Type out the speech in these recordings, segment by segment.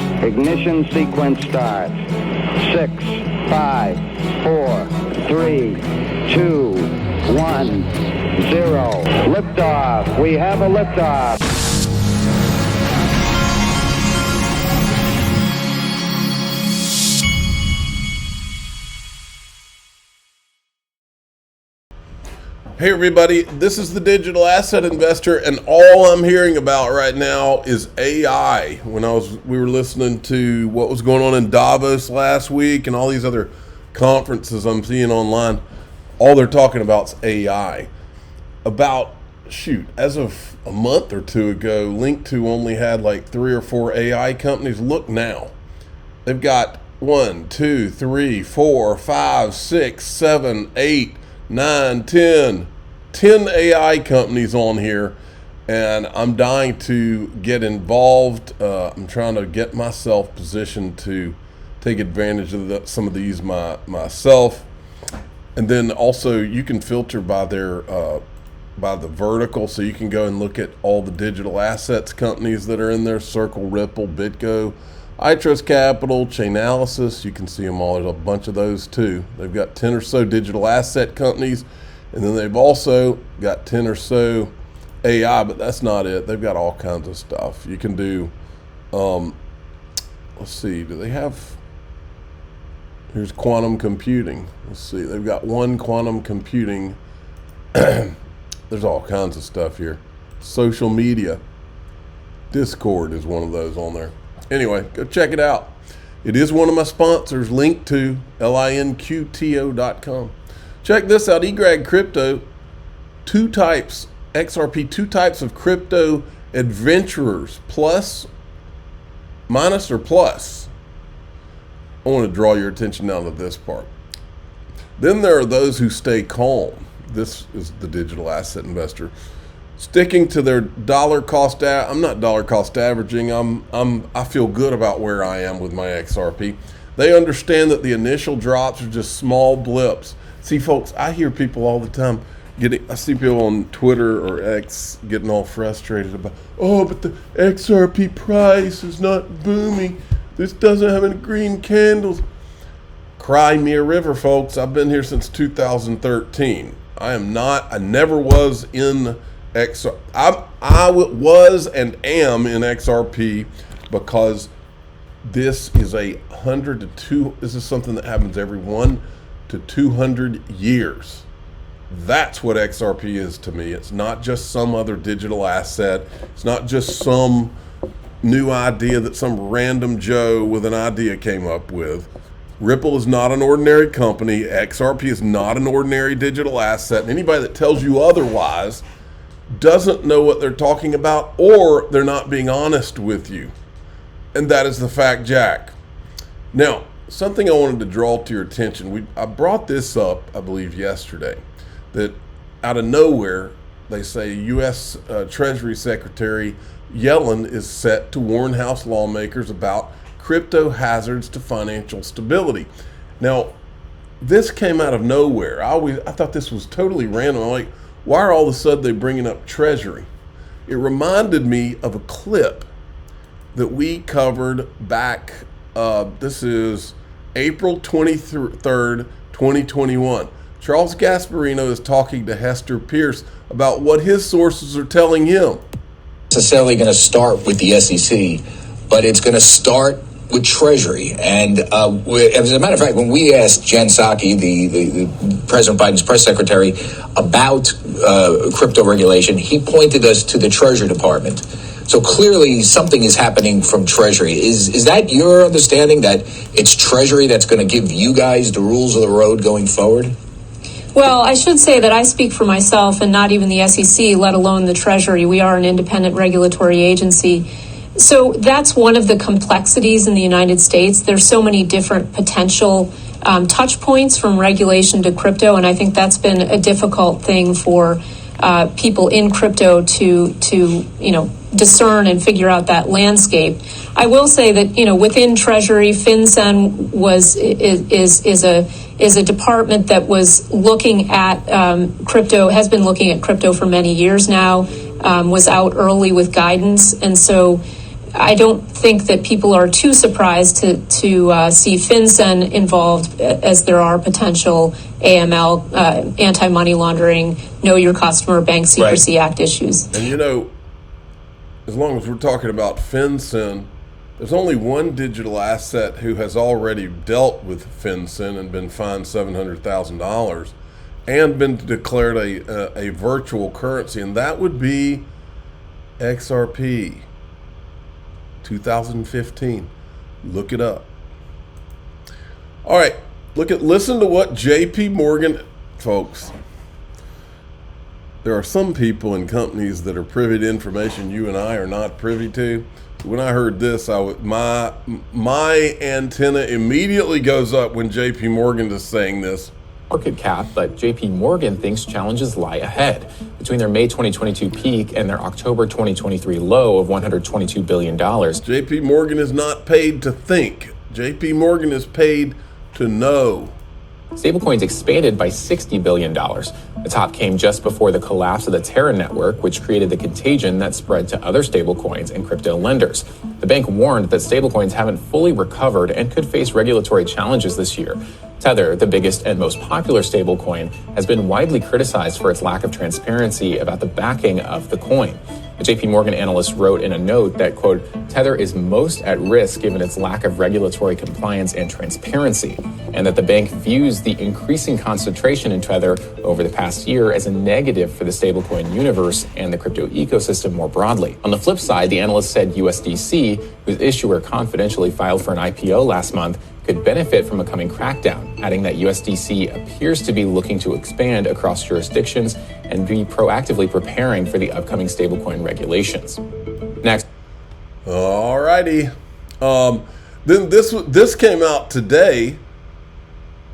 Ignition sequence start. 6, 5, 4, 3, 2, 1, 0. Liftoff. We have a liftoff. Hey everybody, this is the Digital Asset Investor, and all I'm hearing about right now is AI. We were listening to what was going on in Davos last week and all these other conferences I'm seeing online, all they're talking about is AI. As of a month or two ago, Link2 only had like 3 or 4 AI companies. Look now, they've got 1, 2, 3, 4, 5, 6, 7, 8, 9, 10 AI companies on here, and I'm dying to get involved. I'm trying to get myself positioned to take advantage of some of these myself. And then also you can filter by the vertical, so you can go and look at all the digital assets companies that are in there: Circle, Ripple, BitGo, iTrustCapital, Chainalysis. You can see them all. There's a bunch of those too. They've got 10 or so digital asset companies, and then they've also got 10 or so AI, but that's not it. They've got all kinds of stuff. You can do, let's see, do they have, here's quantum computing. Let's see, they've got one quantum computing. There's all kinds of stuff here. Social media. Discord is one of those on there. Anyway, go check it out. It is one of my sponsors, Link2, linqto.com. Check this out, eGrag Crypto, 2 types, XRP, 2 types of crypto adventurers, plus, minus, or plus. I want to draw your attention now to this part. Then there are those who stay calm. This is the digital asset investor, sticking to their dollar cost. I'm not dollar cost averaging. I feel good about where I am with my XRP. They understand that the initial drops are just small blips. See, folks, I hear people all the time I see people on Twitter or X getting all frustrated about, but the XRP price is not booming. This doesn't have any green candles. Cry me a river, folks. I've been here since 2013. I never was in XRP. I was and am in XRP because this is this is something that happens every 1 to 200 years. That's what XRP is to me. It's not just some other digital asset. It's not just some new idea that some random Joe with an idea came up with. Ripple is not an ordinary company. XRP is not an ordinary digital asset. And anybody that tells you otherwise doesn't know what they're talking about, or they're not being honest with you. And that is the fact, Jack. Now, something I wanted to draw to your attention. I brought this up, I believe, yesterday, that out of nowhere, they say U.S. Treasury Secretary Yellen is set to warn House lawmakers about crypto hazards to financial stability. Now, this came out of nowhere. I thought this was totally random. I'm like, why are all of a sudden they bringing up Treasury? It reminded me of a clip that we covered back, this is April 23rd, 2021. Charles Gasparino is talking to Hester Pierce about what his sources are telling him. Necessarily going to start with the SEC, but it's going to start with Treasury. And as a matter of fact, when we asked Jen Psaki, the President Biden's press secretary, about crypto regulation, he pointed us to the Treasury Department. So clearly something is happening from Treasury. Is that your understanding, that it's Treasury that's going to give you guys the rules of the road going forward? Well, I should say that I speak for myself and not even the SEC, let alone the Treasury. We are an independent regulatory agency. So that's one of the complexities in the United States. There's so many different potential touch points from regulation to crypto, and I think that's been a difficult thing for people in crypto to discern and figure out that landscape. I will say that within Treasury, FinCEN is a department that was looking at crypto, has been looking at crypto for many years now, was out early with guidance, and so I don't think that people are too surprised to see FinCEN involved, as there are potential AML, anti-money laundering, know your customer, Bank Secrecy Act issues. And you know, as long as we're talking about FinCEN, there's only one digital asset who has already dealt with FinCEN and been fined $700,000 and been declared a virtual currency, and that would be XRP. 2015. Look it up. All right, listen to what JP Morgan, folks. There are some people in companies that are privy to information you and I are not privy to. When I heard this, my antenna immediately goes up when JP Morgan is saying this. Market cap, but JP Morgan thinks challenges lie ahead. Between their May 2022 peak and their October 2023 low of $122 billion. JP Morgan is not paid to think. JP Morgan is paid to know. Stablecoins expanded by $60 billion. The top came just before the collapse of the Terra network, which created the contagion that spread to other stablecoins and crypto lenders. The bank warned that stablecoins haven't fully recovered and could face regulatory challenges this year. Tether, the biggest and most popular stablecoin, has been widely criticized for its lack of transparency about the backing of the coin. A JP Morgan analyst wrote in a note that, quote, Tether is most at risk given its lack of regulatory compliance and transparency, and that the bank views the increasing concentration in Tether over the past year as a negative for the stablecoin universe and the crypto ecosystem more broadly. On the flip side, the analyst said USDC, whose issuer confidentially filed for an IPO last month, could benefit from a coming crackdown, adding that USDC appears to be looking to expand across jurisdictions and be proactively preparing for the upcoming stablecoin regulations. Next. All righty. Then this came out today.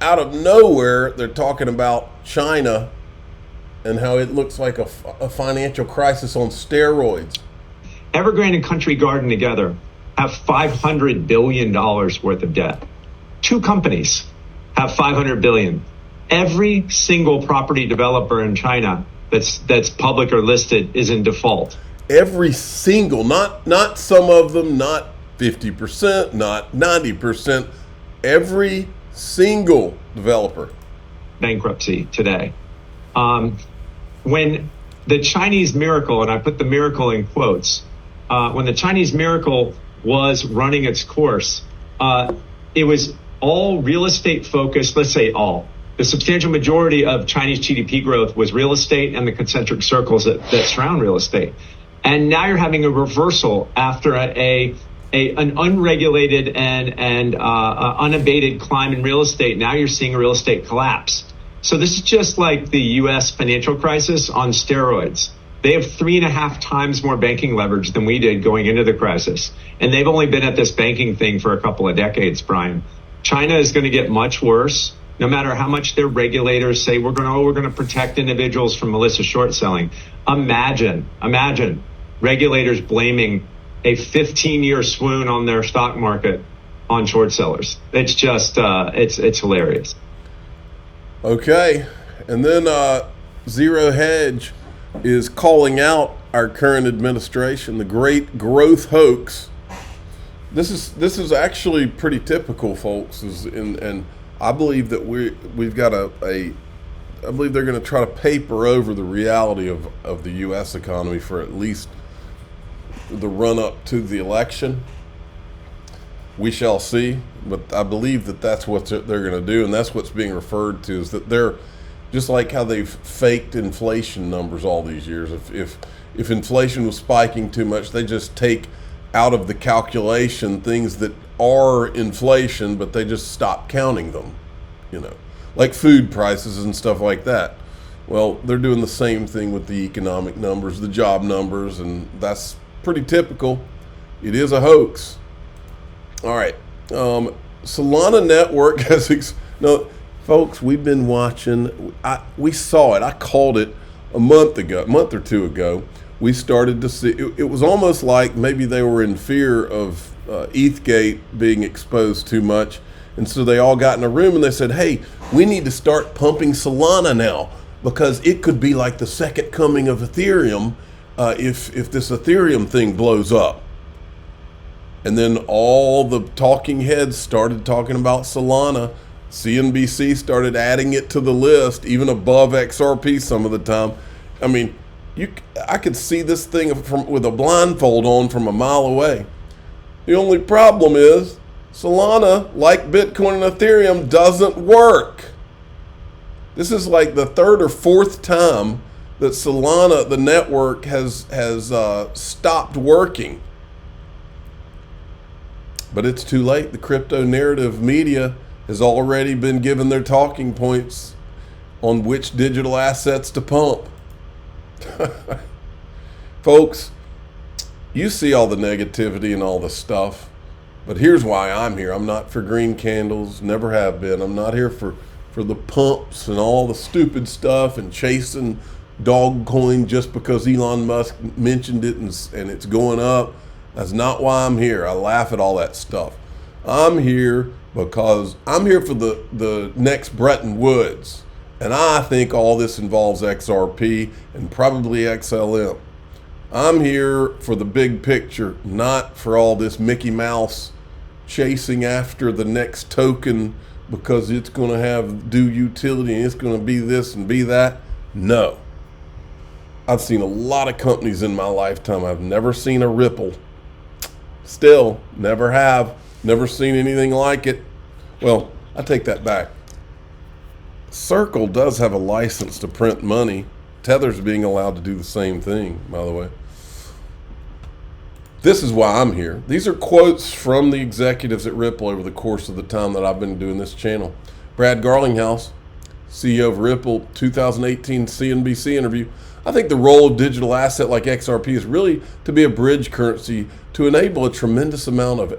Out of nowhere, they're talking about China and how it looks like a financial crisis on steroids. Evergrande and Country Garden together have $500 billion worth of debt. Two companies have $500 billion. Every single property developer in China that's public or listed is in default. Every single, not some of them, not 50%, not 90%. Every single developer. Bankruptcy today. When the Chinese miracle, and I put the miracle in quotes, when the Chinese miracle was running its course, it was all real estate focused. Let's say all. The substantial majority of Chinese GDP growth was real estate and the concentric circles that surround real estate. And now you're having a reversal after an unregulated and unabated climb in real estate. Now you're seeing a real estate collapse. So this is just like the U.S. financial crisis on steroids. They have 3.5 times more banking leverage than we did going into the crisis. And they've only been at this banking thing for a couple of decades, Brian. China is going to get much worse, no matter how much their regulators say we're going to protect individuals from malicious short selling. Imagine regulators blaming a 15-year swoon on their stock market on short sellers. It's just, it's hilarious. Okay. And then Zero Hedge is calling out our current administration, the great growth hoax. This is actually pretty typical, folks. And I believe that we've got I believe they're going to try to paper over the reality of the U.S. economy for at least the run up to the election. We shall see, but I believe that that's what they're going to do, and that's what's being referred to, is that they're just like how they've faked inflation numbers all these years. If inflation was spiking too much, they just take out of the calculation things that are inflation, but they just stop counting them, like food prices and stuff like that. Well, they're doing the same thing with the economic numbers, the job numbers, and that's pretty typical. It is a hoax. All right. Solana Network has... Folks, we've been watching. We saw it. I called it a month or two ago. We started to see. It was almost like maybe they were in fear of ETHgate being exposed too much, and so they all got in a room and they said, "Hey, we need to start pumping Solana now because it could be like the second coming of Ethereum if this Ethereum thing blows up." And then all the talking heads started talking about Solana. CNBC started adding it to the list, even above XRP some of the time. I mean, I could see this thing with a blindfold on from a mile away. The only problem is Solana, like Bitcoin and Ethereum, doesn't work. This is like the third or fourth time that Solana, the network, has stopped working. But it's too late. The crypto narrative media has already been given their talking points on which digital assets to pump. Folks, you see all the negativity and all the stuff, but here's why I'm here. I'm not for green candles, never have been. I'm not here for the pumps and all the stupid stuff and chasing dog coin just because Elon Musk mentioned it and it's going up. That's not why I'm here. I laugh at all that stuff. I'm here because I'm here for the next Bretton Woods. And I think all this involves XRP and probably XLM. I'm here for the big picture, not for all this Mickey Mouse chasing after the next token because it's going to do utility and it's going to be this and be that. No. I've seen a lot of companies in my lifetime. I've never seen a Ripple. Still, never have. Never seen anything like it. Well, I take that back. Circle does have a license to print money. Tether's being allowed to do the same thing, by the way. This is why I'm here. These are quotes from the executives at Ripple over the course of the time that I've been doing this channel. Brad Garlinghouse, CEO of Ripple, 2018 CNBC interview. I think the role of digital asset like XRP is really to be a bridge currency to enable a tremendous amount of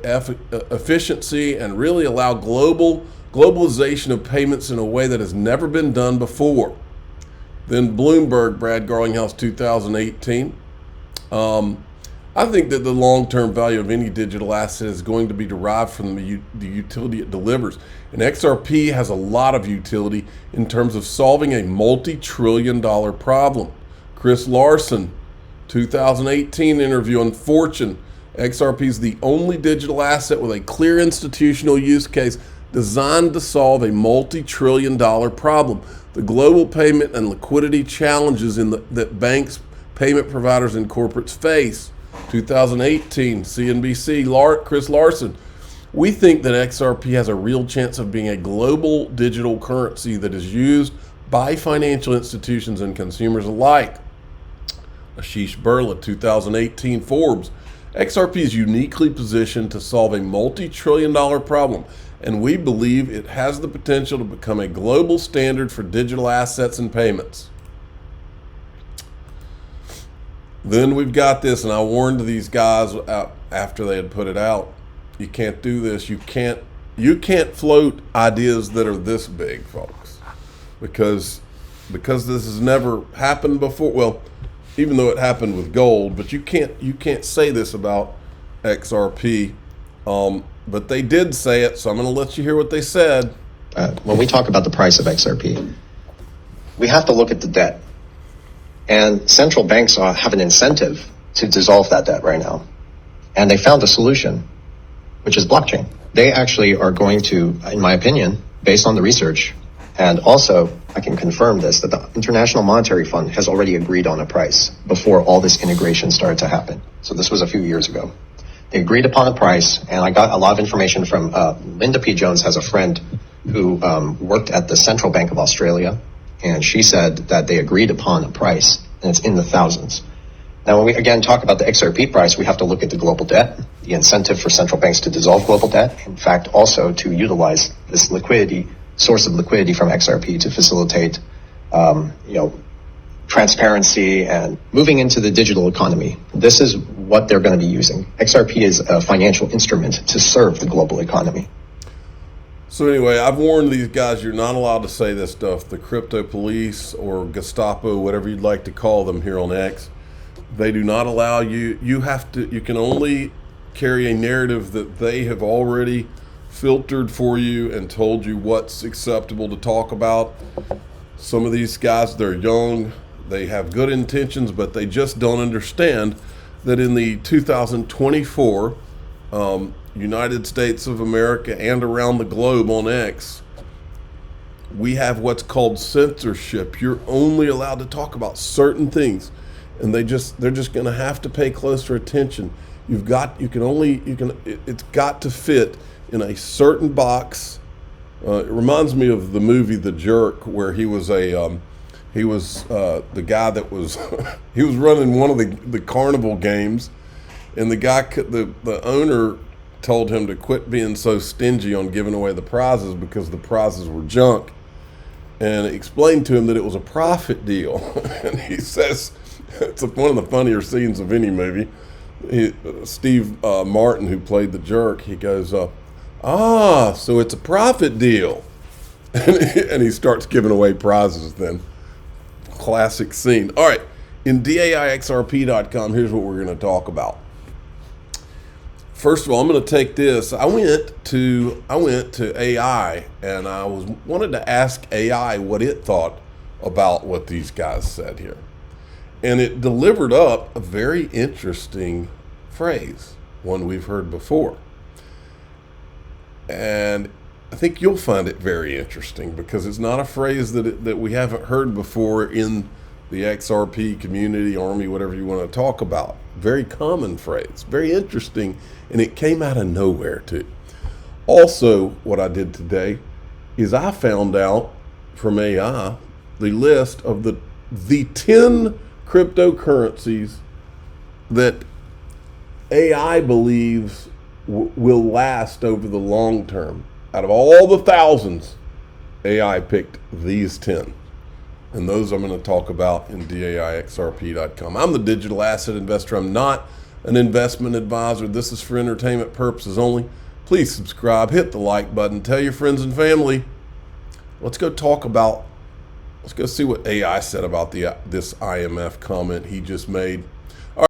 efficiency and really allow globalization of payments in a way that has never been done before. Then Bloomberg, Brad Garlinghouse, 2018. I think that the long-term value of any digital asset is going to be derived from the utility it delivers. And XRP has a lot of utility in terms of solving a multi-trillion-dollar problem. Chris Larson, 2018 interview on Fortune. XRP is the only digital asset with a clear institutional use case designed to solve a multi-trillion-dollar problem. The global payment and liquidity challenges that banks, payment providers, and corporates face. 2018, CNBC, Chris Larson. We think that XRP has a real chance of being a global digital currency that is used by financial institutions and consumers alike. Ashish Birla, 2018, Forbes. XRP is uniquely positioned to solve a multi-trillion-dollar problem, and we believe it has the potential to become a global standard for digital assets and payments. Then we've got this, and I warned these guys after they had put it out. You can't do this. You can't float ideas that are this big, folks, because this has never happened before. Well, even though it happened with gold, but you can't say this about XRP. But they did say it, so I'm going to let you hear what they said. When we talk about the price of XRP, we have to look at the debt. And central banks have an incentive to dissolve that debt right now. And they found a solution, which is blockchain. They actually are going to, in my opinion, based on the research, and also I can confirm this, that the International Monetary Fund has already agreed on a price before all this integration started to happen. So this was a few years ago. They agreed upon a price, and I got a lot of information from Linda P. Jones has a friend who worked at the Central Bank of Australia, and she said that they agreed upon a price, and it's in the thousands. Now, when we again talk about the XRP price, we have to look at the global debt, the incentive for central banks to dissolve global debt, in fact, also to utilize this source of liquidity from XRP to facilitate, transparency and moving into the digital economy. This is what they're going to be using. XRP is a financial instrument to serve the global economy. So anyway, I've warned these guys, you're not allowed to say this stuff. The crypto police or Gestapo, whatever you'd like to call them here on X, they do not allow you. You can only carry a narrative that they have already filtered for you and told you what's acceptable to talk about. Some of these guys, they're young, they have good intentions, but they just don't understand that in the 2024 United States of America and around the globe on X, we have what's called censorship. You're only allowed to talk about certain things, and they're just going to have to pay closer attention. It's got to fit in a certain box. It reminds me of the movie The Jerk, where he was the guy that was he was running one of the carnival games, and the owner told him to quit being so stingy on giving away the prizes because the prizes were junk, and explained to him that it was a profit deal. And he says, it's one of the funnier scenes of any movie. Steve Martin, who played the jerk, he goes, so it's a profit deal. And he starts giving away prizes then. Classic scene. All right, in DAIXRP.com, here's what we're going to talk about. First of all, I'm going to take this. I went to AI, and I wanted to ask AI what it thought about what these guys said here. And it delivered up a very interesting phrase, one we've heard before. And I think you'll find it very interesting because it's not a phrase that we haven't heard before in the XRP community, army, whatever you want to talk about. Very common phrase, very interesting, and it came out of nowhere too. Also, what I did today is I found out from AI the list of the 10 cryptocurrencies that AI believes will last over the long term. Out of all the thousands, AI picked these 10. And those I'm going to talk about in DAIXRP.com. I'm the digital asset investor. I'm not an investment advisor. This is for entertainment purposes only. Please subscribe, hit the like button, tell your friends and family. Let's go see what AI said about this IMF comment he just made. All